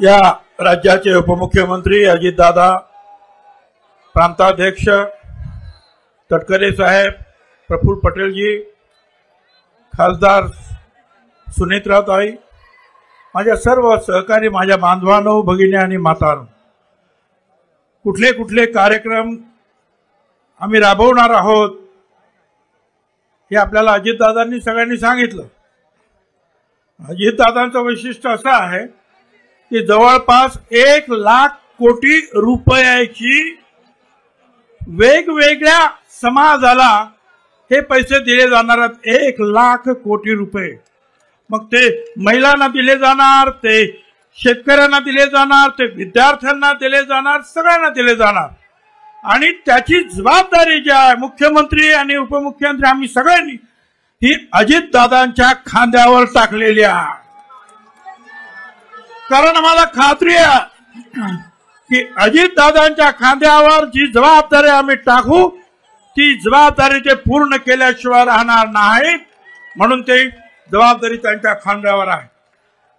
या राज्याचे उपमुख्यमंत्री अजितदादा, प्रांताध्यक्ष तटकरे साहेब, प्रफुल्ल पटेलजी, खासदार सुनेत्राताई, माझ्या सर्व सहकारी, माझ्या बांधवांनो, भगिनी आणि मातांनो, कुठले कुठले कार्यक्रम आम्ही राबवणार आहोत हे आपल्याला अजितदादांनी सगळ्यांनी सांगितलं. अजितदादांचं वैशिष्ट्य असं आहे की जवळपास 1,00,000 कोटी रुपयाची वेगवेगळ्या समाजाला हे पैसे दिले जाणार आहेत. 1,00,000 कोटी रुपये. मग ते महिलांना दिले जाणार, ते शेतकऱ्यांना दिले जाणार, ते विद्यार्थ्यांना दिले जाणार, सगळ्यांना दिले जाणार. आणि त्याची जबाबदारी जी आहे मुख्यमंत्री आणि उपमुख्यमंत्री आम्ही सगळ्यांनी ही अजितदादांच्या खांद्यावर टाकलेली आहे. कारण आम्हाला खात्री आहे की अजितदादांच्या खांद्यावर जी जबाबदारी आम्ही टाकू ती जबाबदारी ते पूर्ण केल्याशिवाय राहणार नाही. म्हणून ते जबाबदारी त्यांच्या खांद्यावर आहे.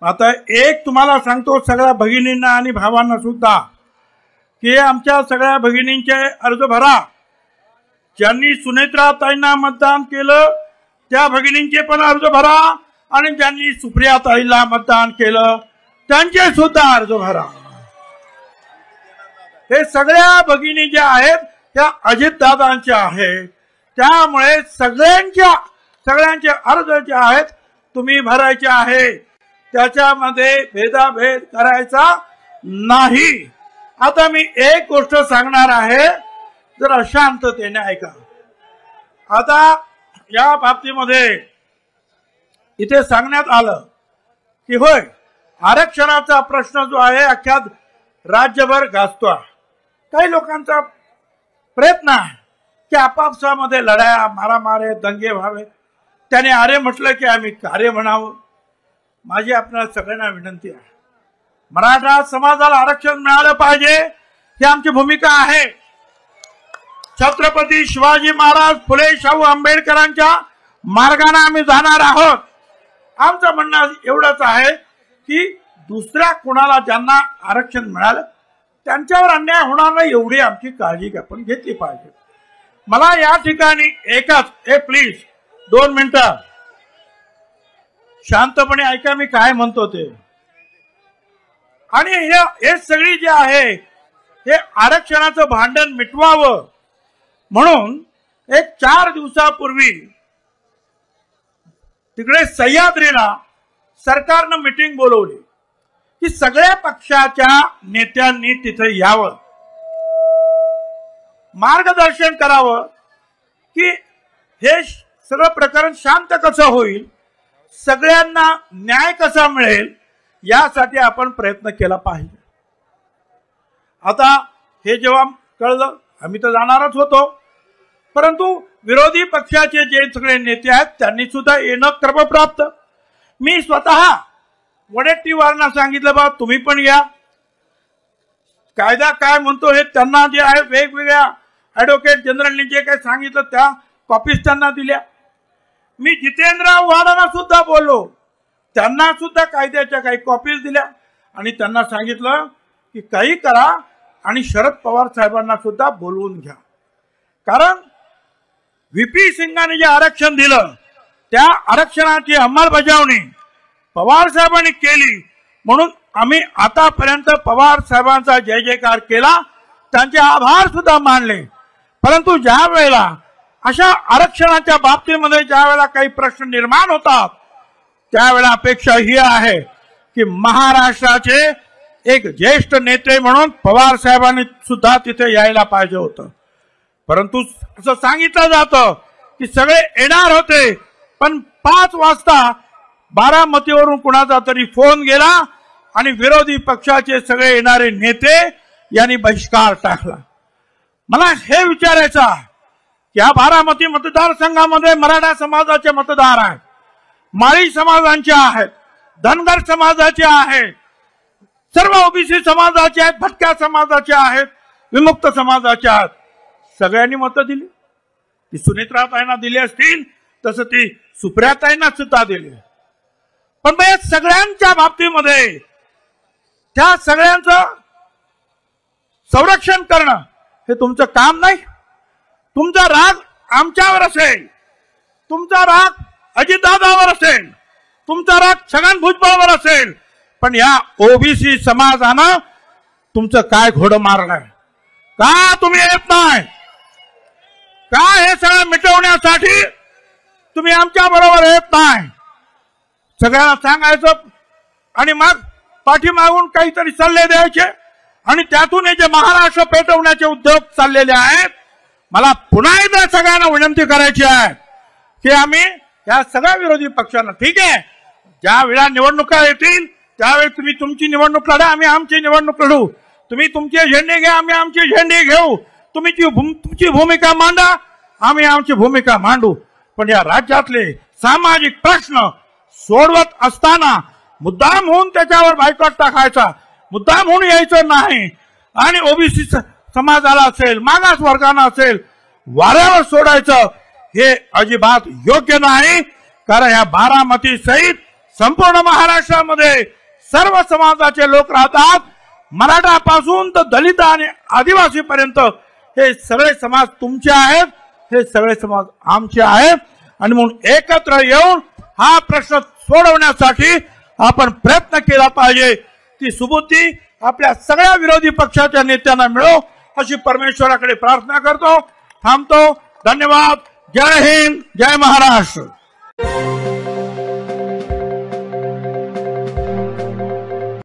आता एक तुम्हाला सांगतो सगळ्या भगिनींना आणि भावांना सुद्धा की आमच्या सगळ्या भगिनींचे अर्ज भरा. ज्यांनी सुनेत्राताईंना मतदान केलं त्या भगिनींचे पण अर्ज भरा आणि ज्यांनी सुप्रियाताईला मतदान केलं त्यांचे सुद्धा अर्ज भरा. हे सगळ्या भगिनी ज्या आहेत त्या अजितदादांच्या आहेत. त्यामुळे सगळ्यांचे अर्ज जे आहेत तुम्ही भरायचे आहे. त्याच्यामध्ये भेदाभेद करायचा नाही. आता मी एक गोष्ट सांगणार आहे, जरा शांततेने ऐका. आता या बाबतीमध्ये इथे सांगण्यात आलं की होय आरक्षणाचा प्रश्न जो आहे अख्ख्या राज्यभर गाजतोय. काही लोकांचा प्रयत्न आहे की आपापसामध्ये लढाया, मारामारे, दंगे व्हावे. त्याने आरे म्हटलं की आम्ही कार्य म्हणावं. माझी आपल्याला सगळ्यांना विनंती आहे, मराठा समाजाला आरक्षण मिळालं पाहिजे ही आमची भूमिका आहे. छत्रपती शिवाजी महाराज, फुले शाहू आंबेडकरांच्या मार्गाने आम्ही जाणार आहोत. आमचं म्हणणं एवढंच आहे की दुसऱ्या कोणाला ज्यांना आरक्षण मिळालं त्यांच्यावर अन्याय होणार नाही एवढी आमची काळजी आपण घेतली पाहिजे. मला या ठिकाणी एकच प्लीज 2 मिनिटं शांतपणे ऐका मी काय म्हणतो ते. आणि हे सगळी जे आहे हे आरक्षणाचं भांडण मिटवावं म्हणून 4 दिवसापूर्वी तिकडे सह्याद्रीला सरकारनं मीटिंग बोलवली की सगळ्या पक्षाच्या नेत्यांनी तिथे यावं, मार्गदर्शन करावं की हे सगळं प्रकरण शांत कसं होईल, सगळ्यांना न्याय कसा मिळेल यासाठी आपण प्रयत्न केला पाहिजे. आता हे जेव्हा कळलं आम्ही तर जाणारच होतो, परंतु विरोधी पक्षाचे जे सगळे नेते आहेत त्यांनी सुद्धा येणं क्रमप्राप्त. मी स्वतः वडेट्टीवारांना सांगितलं बा तुम्ही पण या. कायदा काय म्हणतो हे त्यांना जे आहे वेगवेगळ्या ऍडव्होकेट जनरलनी जे काही सांगितलं त्या कॉपीज त्यांना दिल्या. मी जितेंद्र आव्हाडांना सुद्धा बोललो, त्यांना सुद्धा कायद्याच्या काही कॉपीज दिल्या आणि त्यांना सांगितलं की काही करा आणि शरद पवार साहेबांना सुद्धा बोलवून घ्या. कारण व्हीपी सिंगांनी जे आरक्षण दिलं त्या आरक्षणाची अंमलबजावणी पवार साहेबांनी केली म्हणून आम्ही आतापर्यंत पवार साहेबांचा जय जयकार केला, त्यांचे आभार सुद्धा मानले. परंतु ज्या वेळेला अशा आरक्षणाच्या बाबतीमध्ये ज्या वेळेला काही प्रश्न निर्माण होतात त्यावेळेला अपेक्षा ही आहे की महाराष्ट्राचे एक ज्येष्ठ नेते म्हणून पवार साहेबांनी सुद्धा तिथे यायला पाहिजे होतं. परंतु असं सांगितलं जातं की सगळे येणार होते पण 5 वाजता बारामतीवरून कुणाचा तरी फोन गेला आणि विरोधी पक्षाचे सगळे येणारे नेते यांनी बहिष्कार टाकला. मला हे विचारायचं आहे की या बारामती मतदारसंघामध्ये मराठा समाजाचे मतदार आहेत, माळी समाजांचे आहेत, धनगर समाजाचे आहेत, सर्व ओबीसी समाजाचे आहेत, भटक्या समाजाचे आहेत, विमुक्त समाजाचे आहेत. सगळ्यांनी मतं दिली. ती सुनेत्राताईंना दिली असतील तसं ती सुप्रियाताईंना सुद्धा दिली. पण या सगळ्यांच्या बाबतीमध्ये त्या सगळ्यांचं संरक्षण करणं हे तुमचं काम नाही. तुमचा राग आमच्यावर असेल, तुमचा राग अजितदादावर असेल, तुमचा राग छगन भुजबळवर असेल, पण या ओबीसी समाजानं तुमचं काय घोडं मारलंय? का तुम्ही येत नाही? का हे सगळं मिटवण्यासाठी तुम्ही आमच्या बरोबर येत नाही? सगळ्यांना सांगायचं आणि मग पाठीमागून काहीतरी सल्ले द्यायचे आणि त्यातून हे जे महाराष्ट्र पेटवण्याचे उद्योग चाललेले आहेत, मला पुन्हा एकदा सगळ्यांना विनंती करायची आहे की आम्ही या सगळ्या विरोधी पक्षांना, ठीक आहे, ज्या वेळा निवडणुका येतील त्यावेळी तुम्ही तुमची निवडणूक लढा, आम्ही आमची निवडणूक लढू. तुम्ही तुमचे झेंडे घ्या, आम्ही आमचे झेंडे घेऊ. तुम्ही तुमची भूमिका मांडा, आम्ही आमची भूमिका मांडू. पण या राज्यातले सामाजिक प्रश्न सोडवत असताना मुद्दाम होऊन त्याच्यावर बायकॉट टाकायचा, मुद्दाम होऊन यायचं नाही आणि ओबीसी समाजाला असेल, मागास वर्गांना असेल, वाऱ्यावर सोडायचं हे अजिबात योग्य नाही. कारण या बारामती सहित संपूर्ण महाराष्ट्रामध्ये सर्व समाजाचे लोक राहतात. मराठापासून तर दलित आणि आदिवासी पर्यंत हे सगळे समाज तुमचे आहेत, हे सगळे समाज आमचे आहेत. आणि म्हणून एकत्र येऊन हा प्रश्न सोडवण्यासाठी आपण प्रयत्न केला पाहिजे. ती सुबुद्धी आपल्या सगळ्या विरोधी पक्षाच्या नेत्यांना मिळो अशी परमेश्वराकडे प्रार्थना करतो. थांबतो. धन्यवाद. जय हिंद, जय महाराष्ट्र.